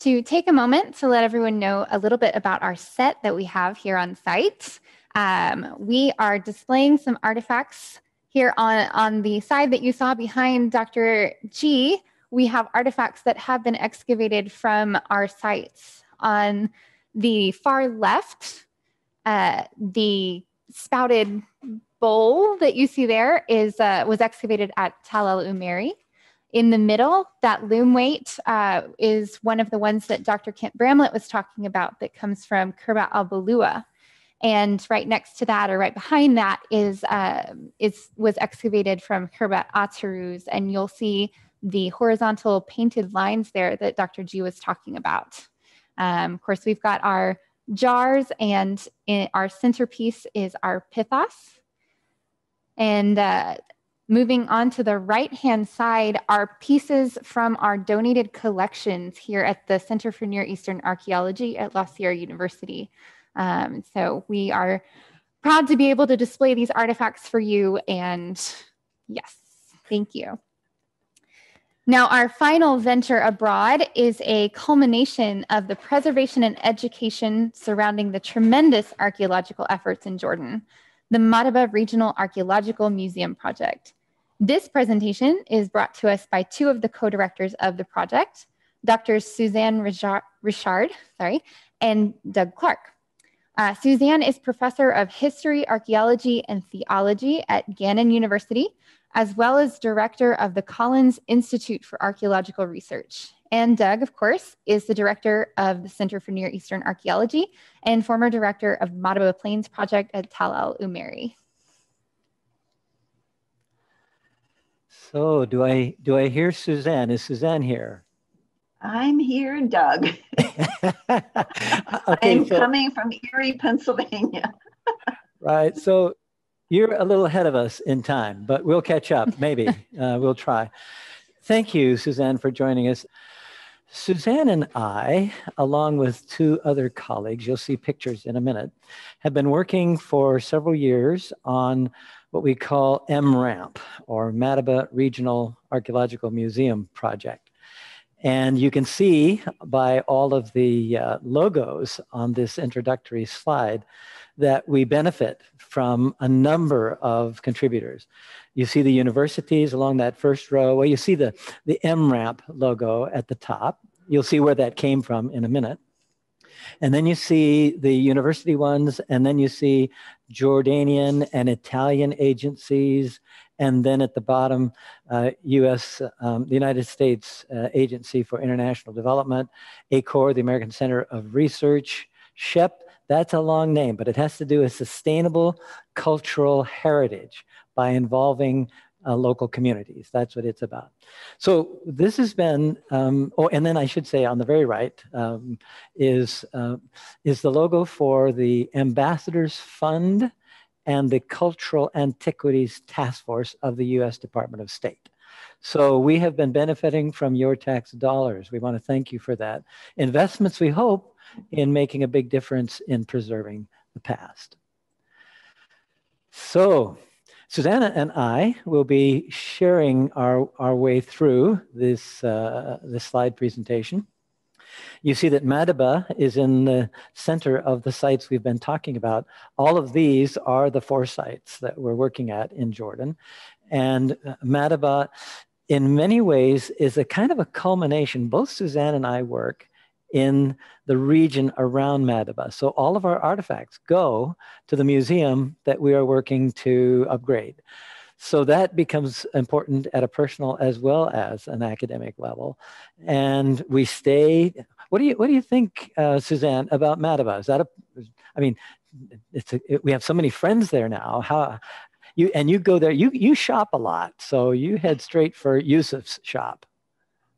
to take a moment to let everyone know a little bit about our set that we have here on site. We are displaying some artifacts here on the side that you saw behind Dr. G. We have artifacts that have been excavated from our sites. On the far left, the spouted bowl that you see there was excavated at Tal el Umeri. In the middle, that loom weight is one of the ones that Dr. Kent Bramlett was talking about that comes from Khirbat al-Balua. And right next to that, or right behind that, was excavated from Khirbat Ataruz, and you'll see the horizontal painted lines there that Dr. G was talking about. Of course, we've got our jars, and our centerpiece is our pithos. And moving on to the right-hand side are pieces from our donated collections here at the Center for Near Eastern Archaeology at La Sierra University. So we are proud to be able to display these artifacts for you, and yes, thank you. Now, our final venture abroad is a culmination of the preservation and education surrounding the tremendous archaeological efforts in Jordan, the Madaba Regional Archaeological Museum Project. This presentation is brought to us by two of the co-directors of the project, Dr.s Suzanne Richard and Doug Clark. Suzanne is professor of history, archaeology, and theology at Gannon University, as well as director of the Collins Institute for Archaeological Research. And Doug, of course, is the director of the Center for Near Eastern Archaeology and former director of Madaba Plains Project at Tal el Umeri. So do I hear Suzanne? Is Suzanne here? I'm here, Doug. Okay, I'm coming from Erie, Pennsylvania. Right, so you're a little ahead of us in time, but we'll catch up, maybe. We'll try. Thank you, Suzanne, for joining us. Suzanne and I, along with two other colleagues, you'll see pictures in a minute, have been working for several years on what we call MRAMP, or Madaba Regional Archaeological Museum Project. And you can see by all of the logos on this introductory slide that we benefit from a number of contributors. You see the universities along that first row. Well, you see the MRAMP logo at the top. You'll see where that came from in a minute. And then you see the university ones, and then you see Jordanian and Italian agencies, and then at the bottom, the United States Agency for International Development, ACOR, the American Center of Research, SHEP, that's a long name, but it has to do with sustainable cultural heritage by involving local communities. That's what it's about. So this has been, oh, and then I should say on the very right is the logo for the Ambassadors Fund and the Cultural Antiquities Task Force of the U.S. Department of State. So we have been benefiting from your tax dollars. We want to thank you for that. Investments, we hope, in making a big difference in preserving the past. So Susanna and I will be sharing our way through this, this slide presentation. You see that Madaba is in the center of the sites we've been talking about. All of these are the 4 sites that we're working at in Jordan. And Madaba, in many ways, is a kind of a culmination. Both Suzanne and I work in the region around Madaba. So all of our artifacts go to the museum that we are working to upgrade. So that becomes important at a personal as well as an academic level. And we stay, what do you think, Suzanne, about Madaba? Is that I mean, we have so many friends there now. You go there, you shop a lot. So you head straight for Yusuf's shop.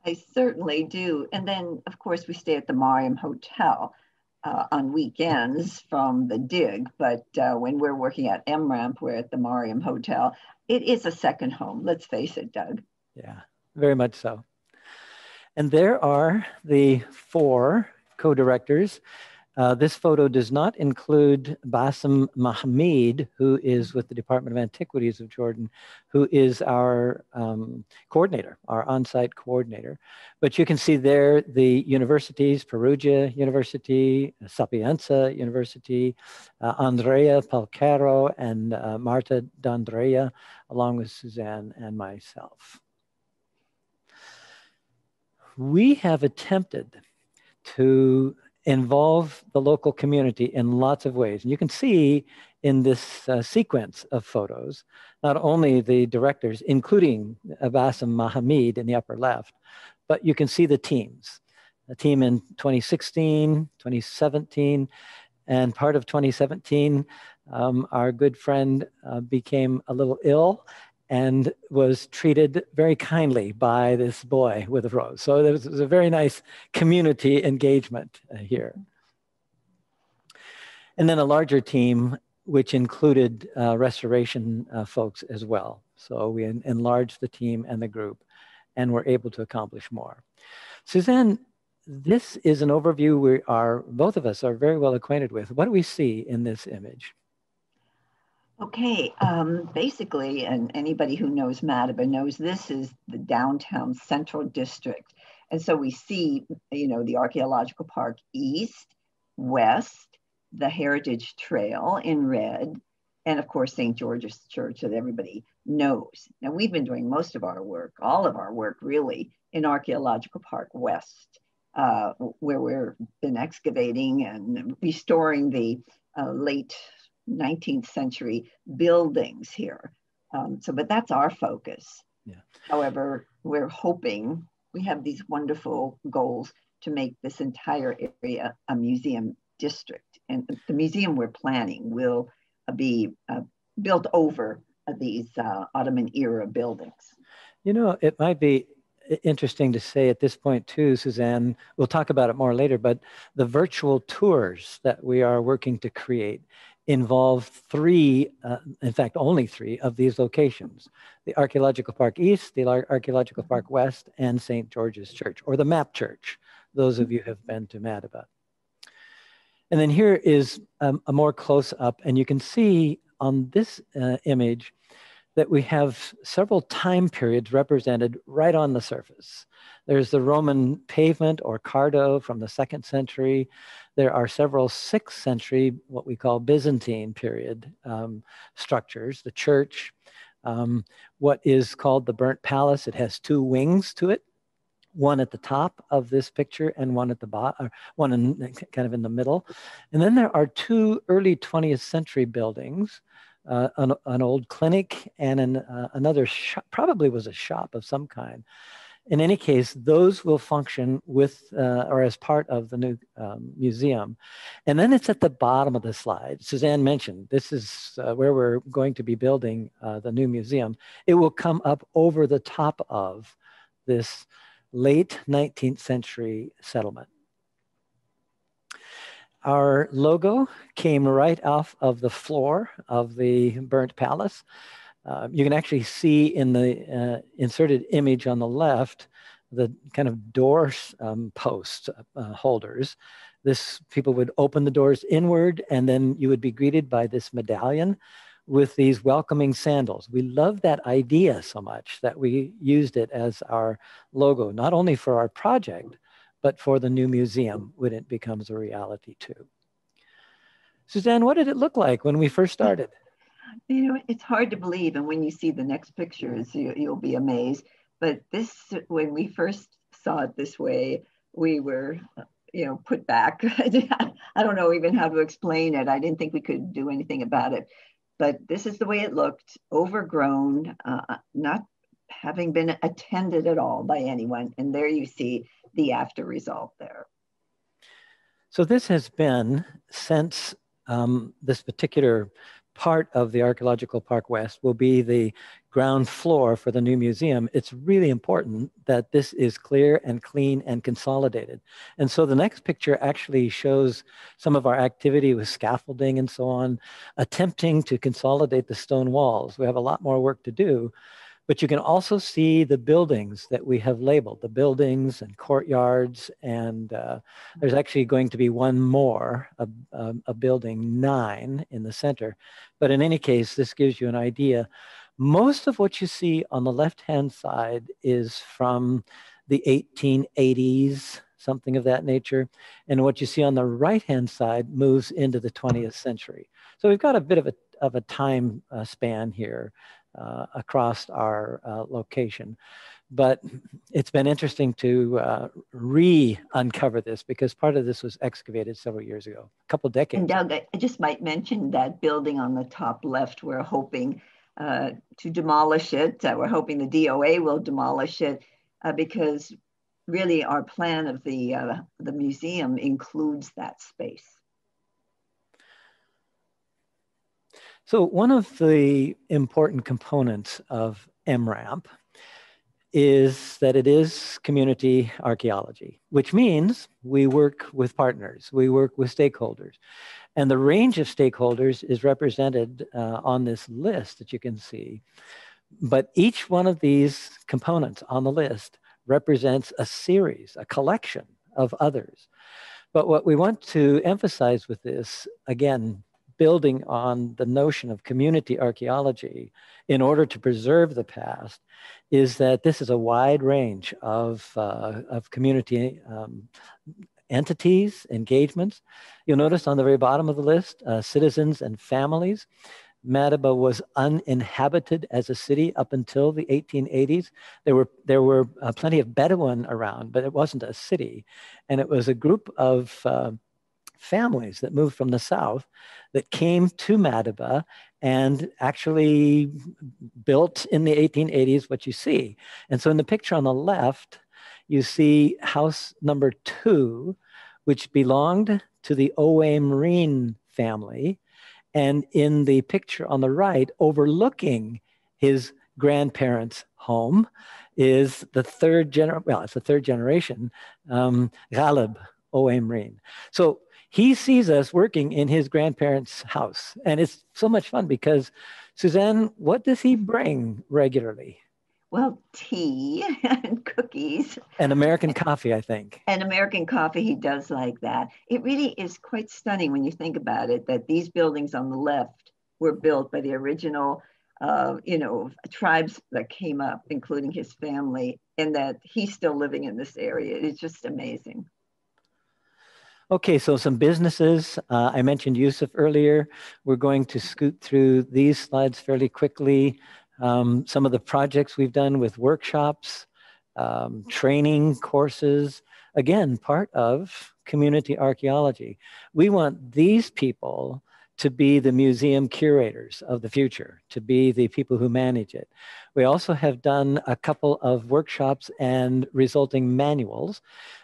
I certainly do. And then, of course, we stay at the MRAMP Hotel on weekends from the dig. But when we're working at MRAMP, we're at the MRAMP Hotel. It is a second home, let's face it, Doug. Yeah, very much so. And there are the 4 co-directors. This photo does not include Bassem Mahmoud, who is with the Department of Antiquities of Jordan, who is our coordinator, our on-site coordinator. But you can see there the universities, Perugia University, Sapienza University, Andrea Palcaro, and Marta D'Andrea, along with Suzanne and myself. We have attempted to involve the local community in lots of ways. And you can see in this sequence of photos, not only the directors, including Bassem Mahmoud in the upper left, but you can see the teams. A team in 2016, 2017, and part of 2017, our good friend became a little ill and was treated very kindly by this boy with a rose. So there was a very nice community engagement here. And then a larger team, which included restoration folks as well. So we enlarged the team and the group and were able to accomplish more. Suzanne, this is an overview both of us are very well acquainted with. What do we see in this image? Okay, basically, and anybody who knows Madaba knows this is the downtown central district. And so we see, the Archaeological Park East, West, the Heritage Trail in red, and of course, St. George's Church that everybody knows. Now, we've been doing most of our work, all of our work really, in Archaeological Park West, where we've been excavating and restoring the late 19th century buildings here. But that's our focus. Yeah. However, we're hoping, we have these wonderful goals to make this entire area a museum district. And the museum we're planning will be built over these Ottoman era buildings. It might be interesting to say at this point too, Suzanne, we'll talk about it more later, but the virtual tours that we are working to create involve three, in fact, only three of these locations: the Archaeological Park East, the Archaeological Park West, and St. George's Church, or the MAP Church, those of you who have been to Madaba. And then here is a more close-up, and you can see on this image that we have several time periods represented right on the surface. There's the Roman pavement or cardo from the 2nd century. There are several 6th century, what we call Byzantine period structures, the church, what is called the Burnt Palace. It has 2 wings to it, one at the top of this picture and one at the bottom, one kind of in the middle. And then there are 2 early 20th century buildings, an old clinic and another shop, probably was a shop of some kind. In any case, those will function with or as part of the new museum. And then it's at the bottom of the slide. Suzanne mentioned, this is where we're going to be building the new museum. It will come up over the top of this late 19th century settlement. Our logo came right off of the floor of the Burnt Palace. You can actually see in the inserted image on the left, the kind of door post holders. People would open the doors inward, and then you would be greeted by this medallion with these welcoming sandals. We love that idea so much that we used it as our logo, not only for our project, but for the new museum when it becomes a reality too. Suzanne, what did it look like when we first started? It's hard to believe, and when you see the next pictures, you'll be amazed. But when we first saw it this way, we were, put back. I don't know even how to explain it. I didn't think we could do anything about it. But this is the way it looked, overgrown, not having been attended at all by anyone. And there you see the after result there. So this has been, since this particular part of the Archaeological Park West will be the ground floor for the new museum, it's really important that this is clear and clean and consolidated. And so the next picture actually shows some of our activity with scaffolding and so on, attempting to consolidate the stone walls. We have a lot more work to do, But you can also see the buildings that we have labeled, the buildings and courtyards. And there's actually going to be one more, a building 9 in the center. But in any case, this gives you an idea. Most of what you see on the left-hand side is from the 1880s, something of that nature. And what you see on the right-hand side moves into the 20th century. So we've got a bit of a time span here across our location. But it's been interesting to re-uncover this because part of this was excavated several years ago, a couple decades. And Doug, I just might mention that building on the top left, we're hoping to demolish it. We're hoping the DOA will demolish it because really our plan of the museum includes that space. So one of the important components of MRAMP is that it is community archaeology, which means we work with partners, we work with stakeholders. And the range of stakeholders is represented on this list that you can see. But each one of these components on the list represents a series, a collection of others. But what we want to emphasize with this, again, building on the notion of community archaeology in order to preserve the past, is that this is a wide range of community entities, engagements. You'll notice on the very bottom of the list, citizens and families. Madaba was uninhabited as a city up until the 1880s. There were plenty of Bedouin around, but it wasn't a city. And it was a group of families that moved from the south that came to Madaba and actually built in the 1880s what you see. And so in the picture on the left, you see house number 2, which belonged to the Owe Marine family. And in the picture on the right, overlooking his grandparents' home, is the third generation, Ghalib Owe Marine. So he sees us working in his grandparents' house. And it's so much fun because, Suzanne, what does he bring regularly? Well, tea and cookies. And American coffee, I think. And American coffee, he does like that. It really is quite stunning when you think about it, that these buildings on the left were built by the original, tribes that came up, including his family, and that he's still living in this area. It's just amazing. Okay, so some businesses. I mentioned Yusuf earlier. We're going to scoot through these slides fairly quickly. Some of the projects we've done with workshops, training courses, again, part of community archaeology. We want these people to be the museum curators of the future, to be the people who manage it. We also have done a couple of workshops and resulting manuals.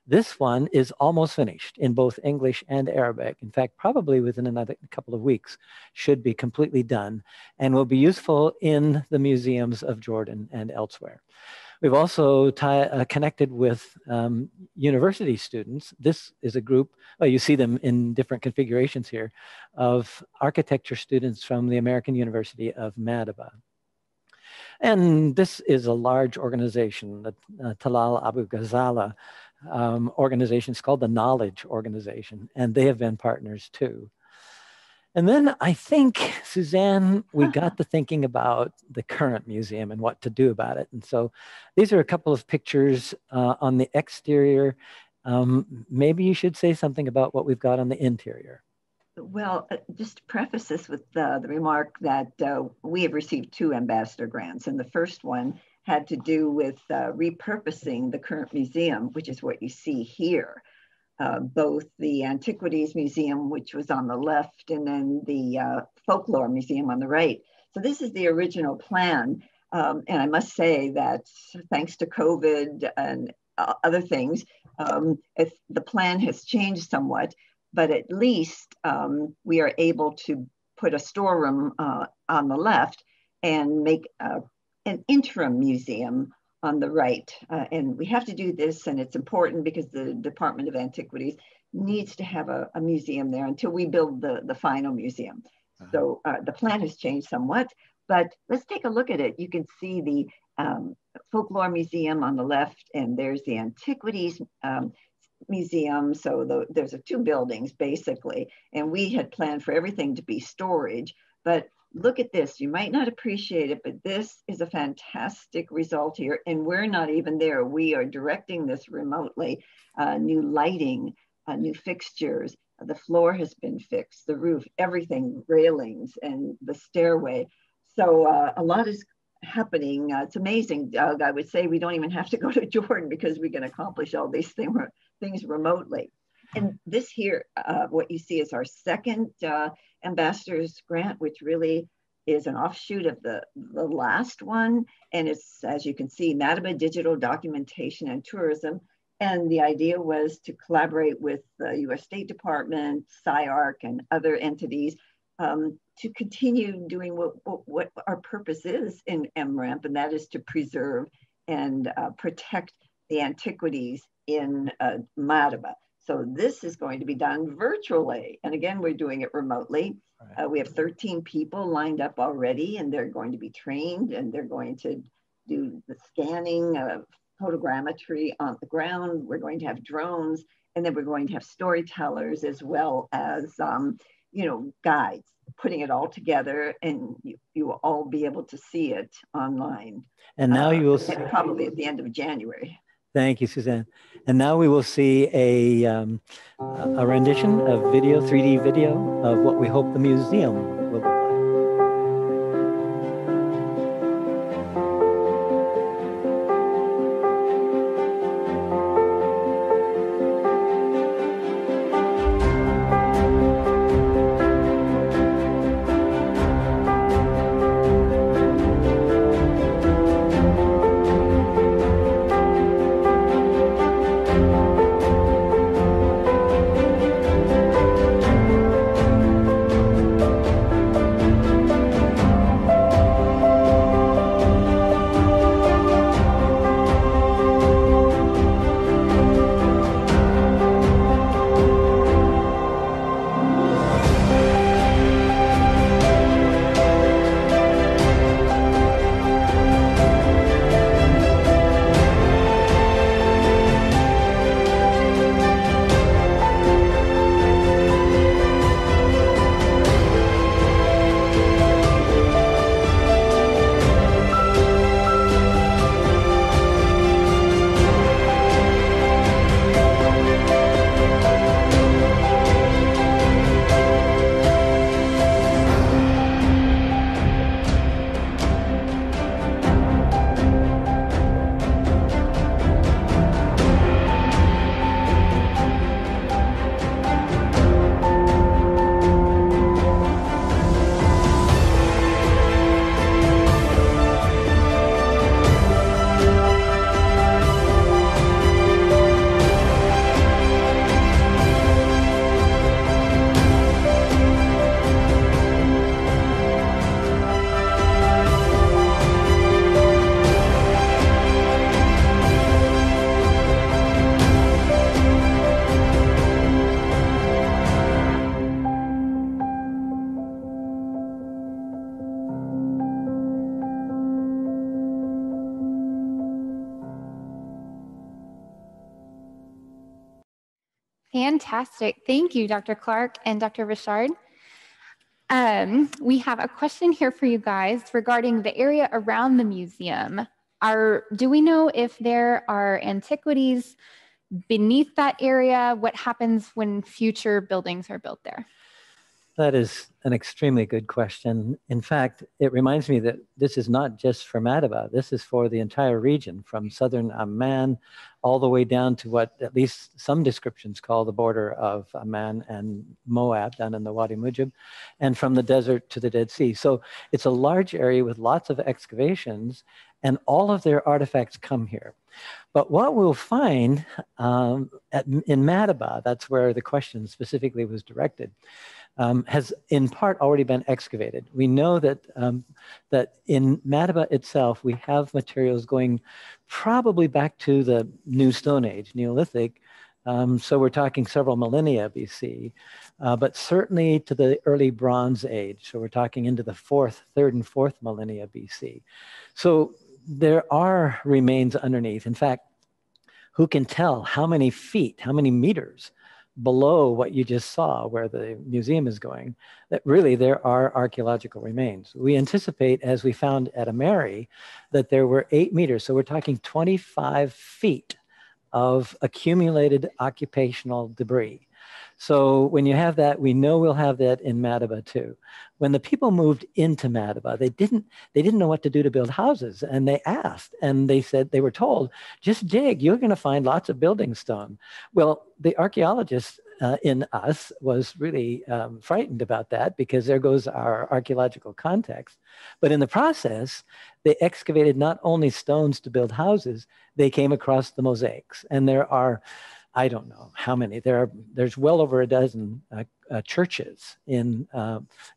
This one is almost finished in both English and Arabic. In fact, probably within another couple of weeks, should be completely done and will be useful in the museums of Jordan and elsewhere. We've also connected with university students. This is a group, well, you see them in different configurations here, of architecture students from the American University of Madaba. And this is a large organization, the Talal Abu Ghazala organization. It's called the Knowledge Organization, and they have been partners too. And then I think, Suzanne, we got to thinking about the current museum and what to do about it. And so these are a couple of pictures on the exterior. Maybe you should say something about what we've got on the interior. Well, just to preface this with the remark that we have received 2 ambassador grants. And the first one had to do with repurposing the current museum, which is what you see here. Both the Antiquities Museum, which was on the left, and then the Folklore Museum on the right. So this is the original plan. And I must say that thanks to COVID and other things, if the plan has changed somewhat, but at least we are able to put a storeroom on the left and make an interim museum on the right. And we have to do this, and it's important because the Department of Antiquities needs to have a museum there until we build the final museum. So the plan has changed somewhat, but let's take a look at it. You can see the Folklore Museum on the left, and there's the Antiquities Museum. So there's two buildings basically, and we had planned for everything to be storage. But look at this, you might not appreciate it, but this is a fantastic result here, and we're not even there. We are directing this remotely. New lighting, new fixtures, the floor has been fixed, the roof, everything, railings, and the stairway. So a lot is happening. It's amazing, Doug. I would say we don't even have to go to Jordan because we can accomplish all these things remotely. And this here, what you see is our second ambassador's grant, which really is an offshoot of the last one. And it's, as you can see, Madaba Digital Documentation and Tourism. And the idea was to collaborate with the US State Department, SciArc, and other entities to continue doing what our purpose is in MRAMP, and that is to preserve and protect the antiquities in Madaba. So this is going to be done virtually. And again, we're doing it remotely. Right. We have 13 people lined up already, and they're going to be trained, and they're going to do the scanning of photogrammetry on the ground. We're going to have drones, and then we're going to have storytellers as well as, guides, putting it all together, and you will all be able to see it online. And now you will see, probably at the end of January. Thank you, Suzanne. And now we will see a rendition of video, 3D video of what we hope the museum will look like. Fantastic. Thank you, Dr. Clark and Dr. Richard. We have a question here for you guys regarding the area around the museum. Do we know if there are antiquities beneath that area? What happens when future buildings are built there? That is an extremely good question. In fact, it reminds me that this is not just for Madaba. This is for the entire region, from southern Amman all the way down to what at least some descriptions call the border of Amman and Moab, down in the Wadi Mujib, and from the desert to the Dead Sea. So it's a large area with lots of excavations, and all of their artifacts come here. But what we'll find in Madaba, that's where the question specifically was directed, has in part already been excavated. We know that, that in Madaba itself, we have materials going probably back to the New Stone Age, Neolithic. So we're talking several millennia BC, but certainly to the early Bronze Age. So we're talking into the third and fourth millennia BC. So there are remains underneath. In fact, who can tell how many feet, how many meters below what you just saw where the museum is going, that really there are archaeological remains. We anticipate, as we found at Ameri, that there were 8 meters. So we're talking 25 feet of accumulated occupational debris. So when you have that, we know we'll have that in Madaba too. When the people moved into Madaba, they didn't know what to do to build houses, and they asked, and they said, they were told, just dig, you're going to find lots of building stone. Well, the archaeologist in us was really frightened about that, because there goes our archaeological context. But in the process, they excavated not only stones to build houses, they came across the mosaics, and there are, I don't know how many. There's well over a dozen churches in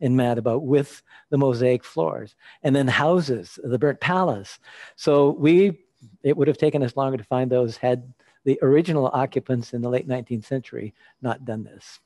Madaba with the mosaic floors, and then houses, the burnt palace. So it would have taken us longer to find those had the original occupants in the late 19th century not done this.